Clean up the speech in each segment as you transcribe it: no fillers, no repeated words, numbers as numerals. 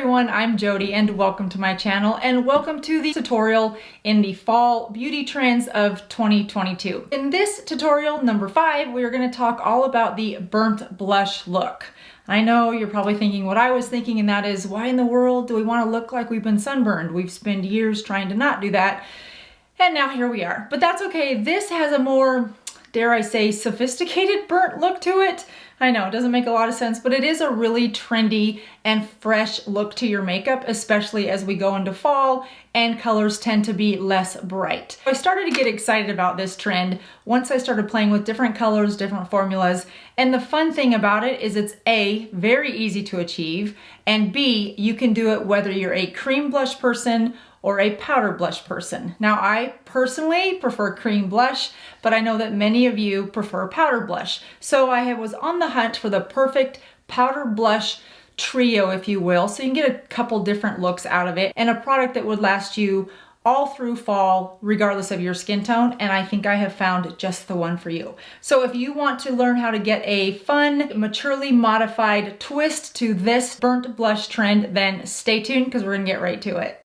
everyone, I'm Jodi and welcome to my channel and welcome to the tutorial in the fall beauty trends of 2022. In this tutorial number 5, we are going to talk all about the burnt blush look. I know you're probably thinking what I was thinking, and that is, why in the world do we want to look like we've been sunburned? We've spent years trying to not do that, and now here we are. But that's okay. This has a more, dare I say, sophisticated burnt look to it. I know it doesn't make a lot of sense, but it is a really trendy and fresh look to your makeup, especially as we go into fall and colors tend to be less bright. I started to get excited about this trend once I started playing with different colors, different formulas, and the fun thing about it is it's A, very easy to achieve, and B, you can do it whether you're a cream blush person or a powder blush person. Now, I personally prefer cream blush, but I know that many of you prefer powder blush. So I was on the hunt for the perfect powder blush trio, if you will, so you can get a couple different looks out of it and a product that would last you all through fall, regardless of your skin tone, and I think I have found just the one for you. So if you want to learn how to get a fun, maturely modified twist to this burnt blush trend, then stay tuned because we're gonna get right to it.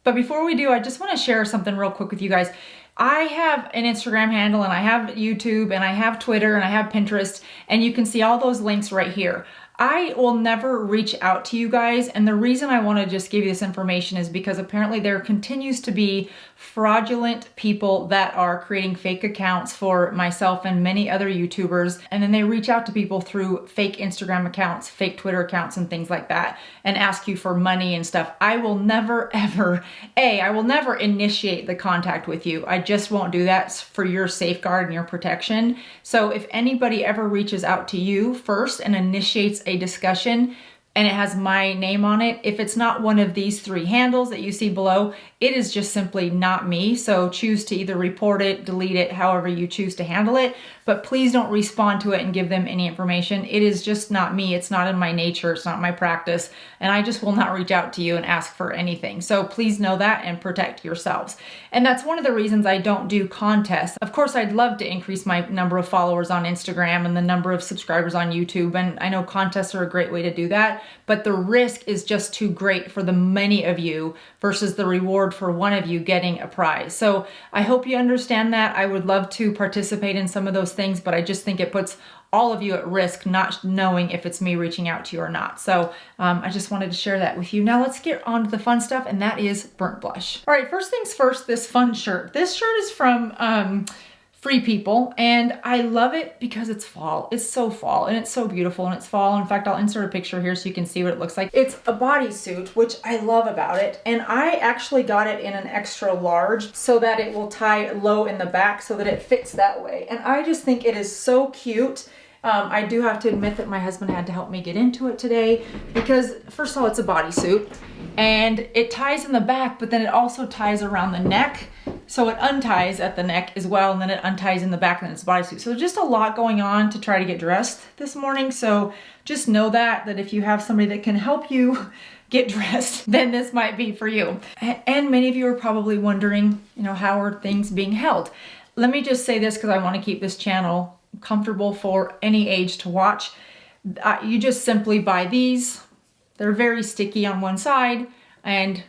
But before we do, I just want to share something real quick with you guys. I have an Instagram handle and I have YouTube and I have Twitter and I have Pinterest, and you can see all those links right here. I will never reach out to you guys, and the reason I want to just give you this information is because apparently there continues to be fraudulent people that are creating fake accounts for myself and many other YouTubers, and then they reach out to people through fake Instagram accounts, fake Twitter accounts, and things like that, and ask you for money and stuff. I will never ever, I will never initiate the contact with you. I just won't do that for your safeguard and your protection. So if anybody ever reaches out to you first and initiates a discussion and it has my name on it, if it's not one of these 3 handles that you see below, it is just simply not me. So choose to either report it, delete it, however you choose to handle it, but please don't respond to it and give them any information. It is just not me. It's not in my nature. It's not my practice. And I just will not reach out to you and ask for anything. So please know that and protect yourselves. And that's one of the reasons I don't do contests. Of course, I'd love to increase my number of followers on Instagram and the number of subscribers on YouTube. And I know contests are a great way to do that, but the risk is just too great for the many of you versus the reward for one of you getting a prize. So I hope you understand that. I would love to participate in some of those things, but I just think it puts all of you at risk not knowing if it's me reaching out to you or not. So I just wanted to share that with you. Now let's get on to the fun stuff, and that is burnt blush. All right, first things first, this fun shirt. This shirt is from Free People, and I love it because it's fall. It's so fall, and it's so beautiful, and it's fall. In fact, I'll insert a picture here so you can see what it looks like. It's a bodysuit, which I love about it, and I actually got it in an extra large so that it will tie low in the back so that it fits that way. And I just think it is so cute. I do have to admit that my husband had to help me get into it today because, first of all, it's a bodysuit and it ties in the back, but then it also ties around the neck. So it unties at the neck as well, and then it unties in the back, and then it's a bodysuit. So there's just a lot going on to try to get dressed this morning. So just know that if you have somebody that can help you get dressed, then this might be for you. And many of you are probably wondering, how are things being held? Let me just say this because I want to keep this channel comfortable for any age to watch. You just simply buy these. They're very sticky on one side, and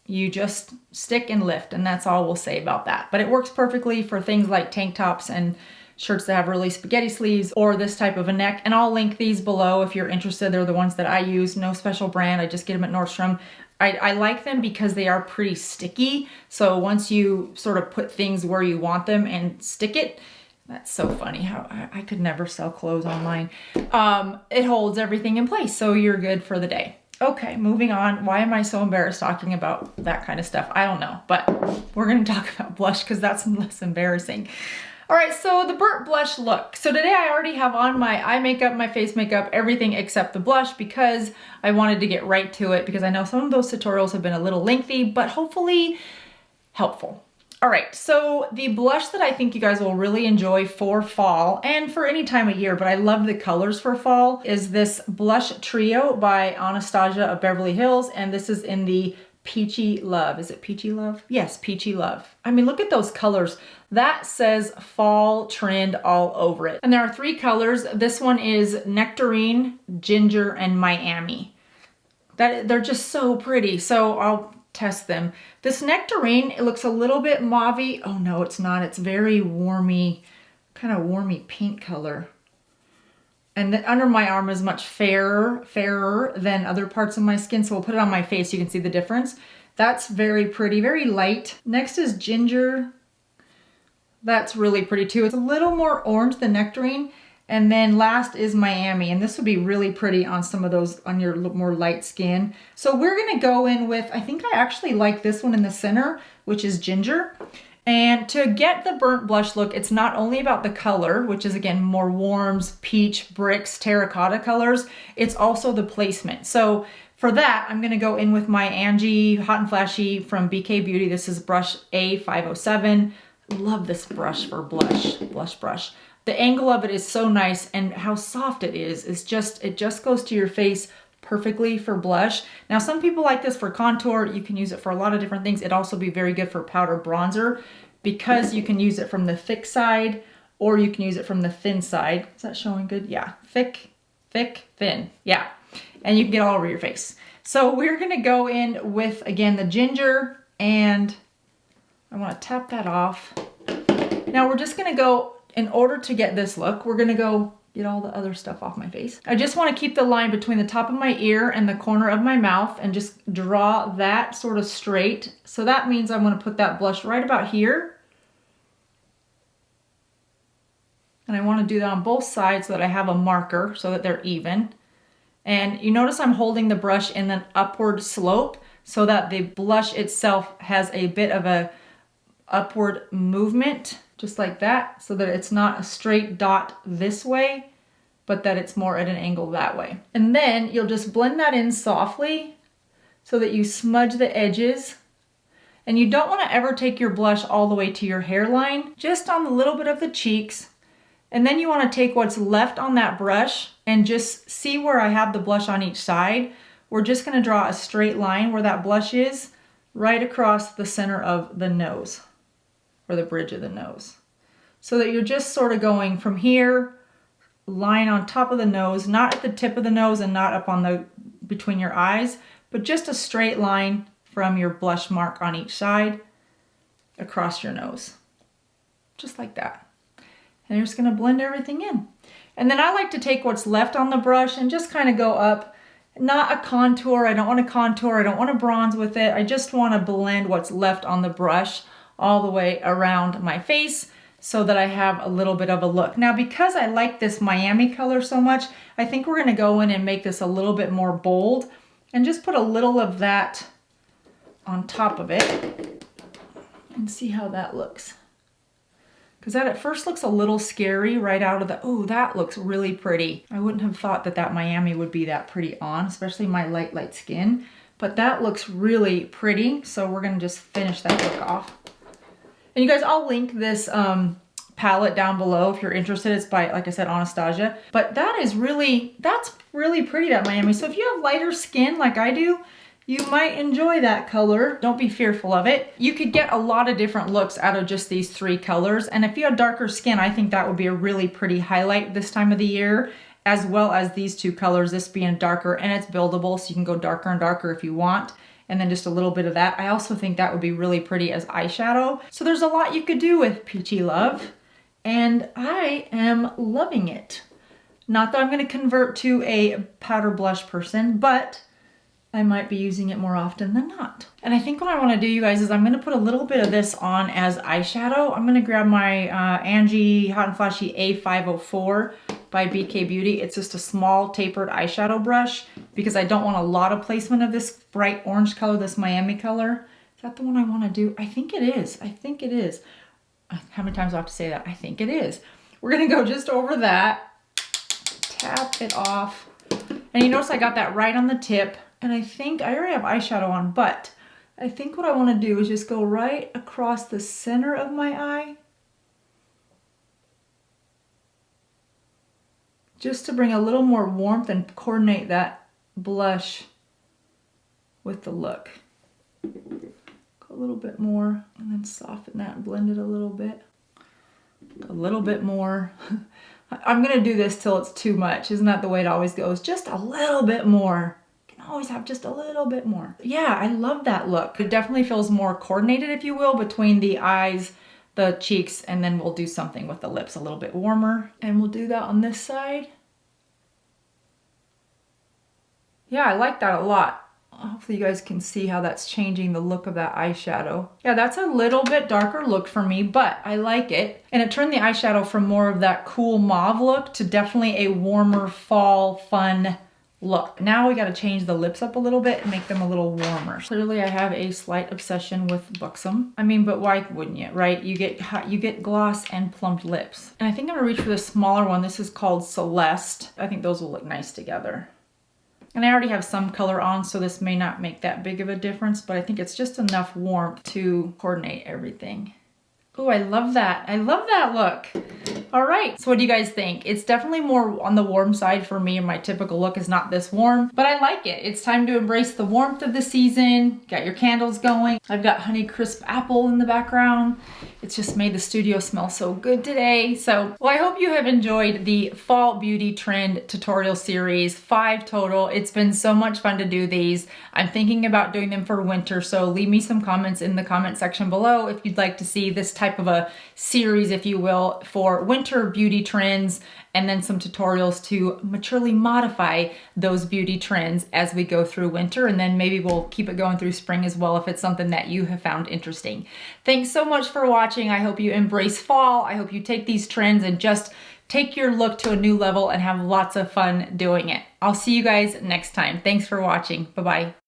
you just stick and lift, and that's all we'll say about that. But it works perfectly for things like tank tops and shirts that have really spaghetti sleeves or this type of a neck. And I'll link these below if you're interested. They're the ones that I use. No special brand. I just get them at Nordstrom. I like them because they are pretty sticky. So once you sort of put things where you want them and stick it, that's so funny how I could never sell clothes online. It holds everything in place, so you're good for the day. Okay, moving on. Why am I so embarrassed talking about that kind of stuff? I don't know, but we're gonna talk about blush because that's less embarrassing. All right, so the burnt blush look. So today I already have on my eye makeup, my face makeup, everything except the blush because I wanted to get right to it because I know some of those tutorials have been a little lengthy, but hopefully helpful. All right, so the blush that I think you guys will really enjoy for fall and for any time of year, but I love the colors for fall, is this blush trio by Anastasia of Beverly Hills, and this is in the Peachy Love. Is it Peachy Love? Yes, Peachy Love. I mean, look at those colors. That says fall trend all over it. And there are 3 colors. This one is Nectarine, Ginger, and Miami. They're just so pretty. So I'll test them. This Nectarine, it looks a little bit mauve-y. Oh no, it's not. It's very warmy, kind of warmy pink color. And the under my arm is much fairer than other parts of my skin. So we'll put it on my face so you can see the difference. That's very pretty, very light. Next is Ginger. That's really pretty too. It's a little more orange than Nectarine. And then last is Miami. And this would be really pretty on some of those, on your more light skin. So we're gonna go in with, I think I actually like this one in the center, which is Ginger. And to get the burnt blush look, it's not only about the color, which is again more warms, peach, bricks, terracotta colors, it's also the placement. So for that, I'm gonna go in with my Angie Hot and Flashy from BK Beauty. This is brush A507. Love this brush for blush brush. The angle of it is so nice, and how soft it is just, it just goes to your face perfectly for blush. Now, some people like this for contour. You can use it for a lot of different things. It'd also be very good for powder bronzer because you can use it from the thick side or you can use it from the thin side. Is that showing good? Yeah, thick, thin, yeah. And you can get all over your face. So we're gonna go in with, again, the Ginger, and I wanna tap that off. Now we're just gonna go, in order to get this look, we're gonna go get all the other stuff off my face. I just want to keep the line between the top of my ear and the corner of my mouth and just draw that sort of straight. So that means I'm going to put that blush right about here. And I want to do that on both sides so that I have a marker so that they're even. And you notice I'm holding the brush in an upward slope so that the blush itself has a bit of a upward movement, just like that, so that it's not a straight dot this way, but that it's more at an angle that way. And then you'll just blend that in softly so that you smudge the edges. And you don't want to ever take your blush all the way to your hairline, just on a little bit of the cheeks. And then you want to take what's left on that brush and just see where I have the blush on each side. We're just going to draw a straight line where that blush is, right across the center of the nose, or the bridge of the nose. So that you're just sort of going from here, line on top of the nose, not at the tip of the nose and not up on the, between your eyes, but just a straight line from your blush mark on each side across your nose. Just like that. And you're just gonna blend everything in. And then I like to take what's left on the brush and just kind of go up, not a contour. I don't want to contour. I don't want to bronze with it. I just want to blend what's left on the brush all the way around my face so that I have a little bit of a look. Now, because I like this Miami color so much, I think we're going to go in and make this a little bit more bold and just put a little of that on top of it and see how that looks. Because that at first looks a little scary right out of the, oh, that looks really pretty. I wouldn't have thought that that Miami would be that pretty on, especially my light skin. But that looks really pretty. So we're going to just finish that look off. And you guys, I'll link this palette down below if you're interested. It's by, like I said, Anastasia. But that's really pretty, that Miami. So if you have lighter skin like I do, you might enjoy that color. Don't be fearful of it. You could get a lot of different looks out of just these 3 colors. And if you have darker skin, I think that would be a really pretty highlight this time of the year, as well as these 2 colors, this being darker and it's buildable. So you can go darker and darker if you want. And then just a little bit of that. I also think that would be really pretty as eyeshadow. So there's a lot you could do with Peachy Love, and I am loving it. Not that I'm gonna convert to a powder blush person, but I might be using it more often than not. And I think what I wanna do, you guys, is I'm gonna put a little bit of this on as eyeshadow. I'm gonna grab my Angie Hot and Flashy A504 by BK Beauty. It's just a small tapered eyeshadow brush because I don't want a lot of placement of this bright orange color, this Miami color. Is that the one I want to do? I think it is. I think it is. How many times do I have to say that? I think it is. We're going to go just over that, tap it off. And you notice I got that right on the tip. And I think I already have eyeshadow on, but I think what I want to do is just go right across the center of my eye, just to bring a little more warmth and coordinate that blush with the look. Go a little bit more, and then soften that and blend it a little bit. A little bit more. I'm gonna do this till it's too much. Isn't that the way it always goes? Just a little bit more. You can always have just a little bit more. Yeah, I love that look. It definitely feels more coordinated, if you will, between the eyes, the cheeks, and then we'll do something with the lips a little bit warmer. And we'll do that on this side. Yeah, I like that a lot. Hopefully you guys can see how that's changing the look of that eyeshadow. Yeah, that's a little bit darker look for me, but I like it. And it turned the eyeshadow from more of that cool mauve look to definitely a warmer fall fun look. Now we got to change the lips up a little bit and make them a little warmer. Clearly I have a slight obsession with buxom. I mean, but why wouldn't you, right? You get gloss and plumped lips. And I think I'm gonna reach for the smaller one. This is called Celeste. I think those will look nice together. And I already have some color on, so this may not make that big of a difference, but I think it's just enough warmth to coordinate everything. Oh, I love that. I love that look. All right, so what do you guys think? It's definitely more on the warm side for me, and my typical look is not this warm, but I like it. It's time to embrace the warmth of the season. Got your candles going. I've got Honey Crisp Apple in the background. It's just made the studio smell so good today. So, well, I hope you have enjoyed the Fall Beauty Trend tutorial series, 5 total. It's been so much fun to do these. I'm thinking about doing them for winter, so leave me some comments in the comment section below if you'd like to see this type of a series, if you will, for winter beauty trends, and then some tutorials to maturely modify those beauty trends as we go through winter, and then maybe we'll keep it going through spring as well if it's something that you have found interesting. Thanks so much for watching. I hope you embrace fall. I hope you take these trends and just take your look to a new level and have lots of fun doing it. I'll see you guys next time. Thanks for watching. Bye-bye.